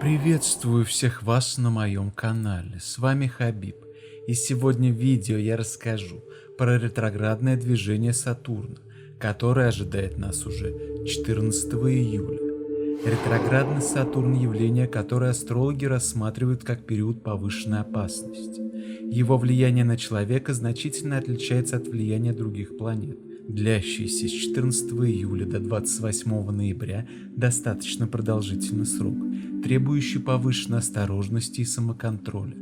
Приветствую всех вас на моем канале, с вами Хабиб, и сегодня в видео я расскажу про ретроградное движение Сатурна, которое ожидает нас уже 14 июля. Ретроградный Сатурн – явление, которое астрологи рассматривают как период повышенной опасности. Его влияние на человека значительно отличается от влияния других планет. Длящийся с 14 июля до 28 ноября достаточно продолжительный срок, требующий повышенной осторожности и самоконтроля.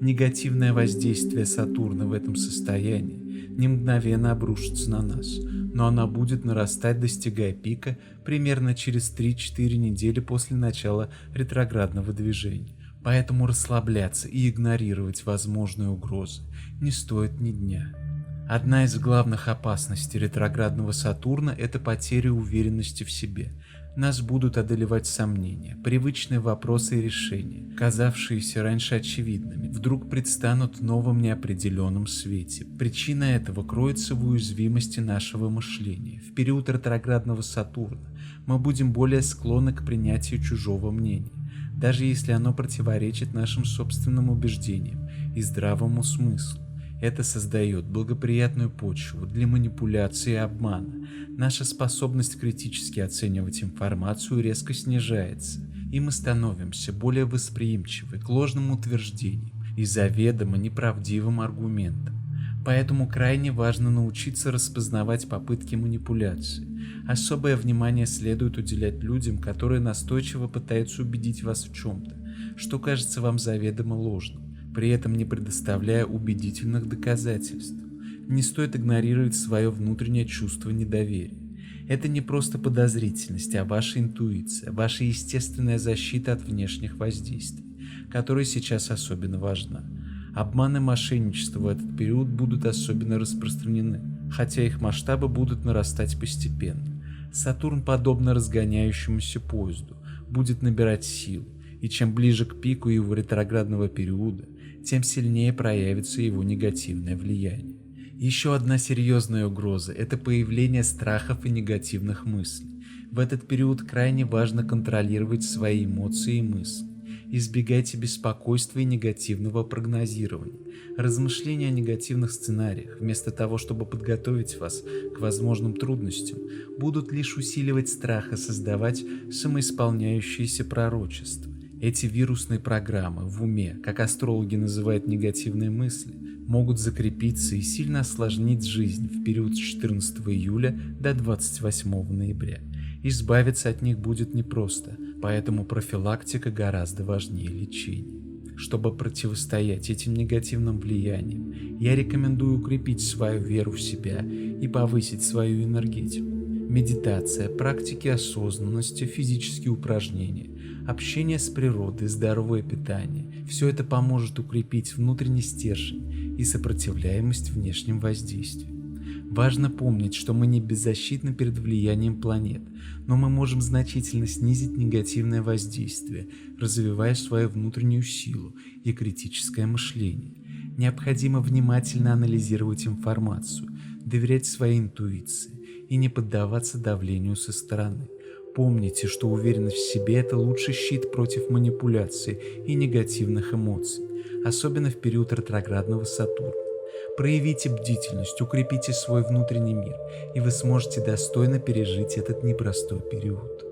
Негативное воздействие Сатурна в этом состоянии не мгновенно обрушится на нас, но оно будет нарастать, достигая пика примерно через 3-4 недели после начала ретроградного движения. Поэтому расслабляться и игнорировать возможные угрозы не стоит ни дня. Одна из главных опасностей ретроградного Сатурна – это потеря уверенности в себе. Нас будут одолевать сомнения, привычные вопросы и решения, казавшиеся раньше очевидными, вдруг предстанут в новом неопределенном свете. Причина этого кроется в уязвимости нашего мышления. В период ретроградного Сатурна мы будем более склонны к принятию чужого мнения, даже если оно противоречит нашим собственным убеждениям и здравому смыслу. Это создает благоприятную почву для манипуляции и обмана. Наша способность критически оценивать информацию резко снижается, и мы становимся более восприимчивы к ложным утверждениям и заведомо неправдивым аргументам. Поэтому крайне важно научиться распознавать попытки манипуляции. Особое внимание следует уделять людям, которые настойчиво пытаются убедить вас в чем-то, что кажется вам заведомо ложным, при этом не предоставляя убедительных доказательств. Не стоит игнорировать свое внутреннее чувство недоверия. Это не просто подозрительность, а ваша интуиция, ваша естественная защита от внешних воздействий, которая сейчас особенно важна. Обман и мошенничество в этот период будут особенно распространены, хотя их масштабы будут нарастать постепенно. Сатурн, подобно разгоняющемуся поезду, будет набирать силу, и чем ближе к пику его ретроградного периода, тем сильнее проявится его негативное влияние. Еще одна серьезная угроза – это появление страхов и негативных мыслей. В этот период крайне важно контролировать свои эмоции и мысли. Избегайте беспокойства и негативного прогнозирования, размышления о негативных сценариях, вместо того, чтобы подготовить вас к возможным трудностям, будут лишь усиливать страх и создавать самоисполняющиеся пророчества. Эти вирусные программы в уме, как астрологи называют негативные мысли, могут закрепиться и сильно осложнить жизнь в период с 14 июля до 28 ноября. Избавиться от них будет непросто, поэтому профилактика гораздо важнее лечения. Чтобы противостоять этим негативным влияниям, я рекомендую укрепить свою веру в себя и повысить свою энергетику. Медитация, практики осознанности, физические упражнения, общение с природой, здоровое питание – все это поможет укрепить внутренний стержень и сопротивляемость внешним воздействиям. Важно помнить, что мы не беззащитны перед влиянием планет, но мы можем значительно снизить негативное воздействие, развивая свою внутреннюю силу и критическое мышление. Необходимо внимательно анализировать информацию, доверять своей интуиции и не поддаваться давлению со стороны. Помните, что уверенность в себе – это лучший щит против манипуляций и негативных эмоций, особенно в период ретроградного Сатурна. Проявите бдительность, укрепите свой внутренний мир, и вы сможете достойно пережить этот непростой период.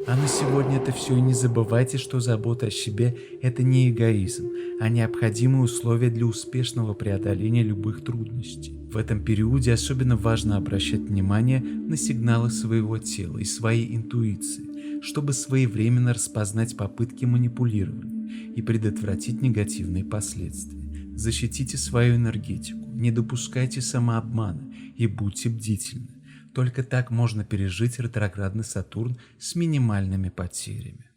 А на сегодня это все, и не забывайте, что забота о себе – это не эгоизм, а необходимые условия для успешного преодоления любых трудностей. В этом периоде особенно важно обращать внимание на сигналы своего тела и своей интуиции, чтобы своевременно распознать попытки манипулирования и предотвратить негативные последствия. Защитите свою энергетику, не допускайте самообмана и будьте бдительны. Только так можно пережить ретроградный Сатурн с минимальными потерями.